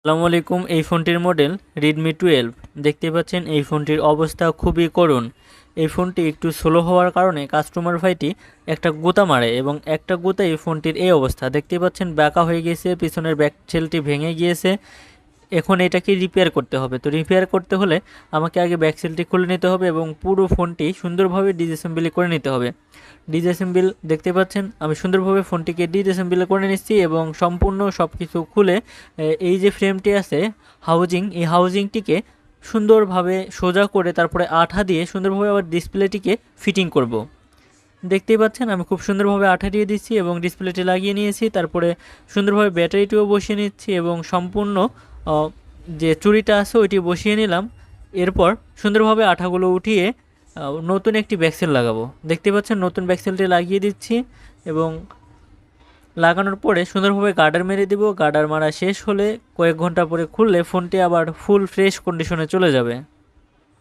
আসসালামু আলাইকুম। এই ফোনটির মডেল রেডমি 12। দেখতে পাচ্ছেন এই ফোনটির অবস্থা খুবই করুণ। এই ফোনটি একটু স্লো হওয়ার কারণে কাস্টমার ভাইটি একটা গুঁতা মারে এবং একটা গুঁতা এই ফোনটির এই অবস্থা দেখতে পাচ্ছেন, বাঁকা হয়ে গিয়েছে, পিছনের ব্যাক সেলটি ভেঙে গিয়েছে। এখন এটাকে রিপেয়ার করতে হবে। তো রিপেয়ার করতে হলে আমাকে আগে ব্যাক সেলটি খুলে নিতে হবে এবং পুরো ফোনটি সুন্দরভাবে ডিসঅ্যাসেম্বলি করে নিতে হবে। ডিসঅ্যাসেম্বল দেখতে পাচ্ছেন, আমি সুন্দরভাবে ফোনটিকে ডিসঅ্যাসেম্বল করে নিচ্ছি এবং সম্পূর্ণ সব কিছু খুলে এই যে ফ্রেমটি আছে হাউজিং, এই হাউজিংটিকে সুন্দরভাবে সোজা করে তারপরে আঠা দিয়ে সুন্দরভাবে আবার ডিসপ্লেটিকে ফিটিং করব। দেখতেই পাচ্ছেন আমি খুব সুন্দরভাবে আঠা দিয়ে দিচ্ছি এবং ডিসপ্লেটি লাগিয়ে নিয়েছি। তারপরে সুন্দরভাবে ব্যাটারিটিও বসিয়ে নিচ্ছি এবং সম্পূর্ণ যে চুড়িটা আছে ওইটি বসিয়ে নিলাম। এরপর সুন্দরভাবে আঠাগুলো উঠিয়ে নতুন একটি ব্যাকসেল লাগাবো। দেখতে পাচ্ছেন নতুন ব্যাকসেলটি লাগিয়ে দিচ্ছি এবং লাগানোর পরে সুন্দরভাবে গার্ডার মেরে দিব। গার্ডার মারা শেষ হলে কয়েক ঘন্টা পরে খুললে ফোনটি আবার ফুল ফ্রেশ কন্ডিশনে চলে যাবে।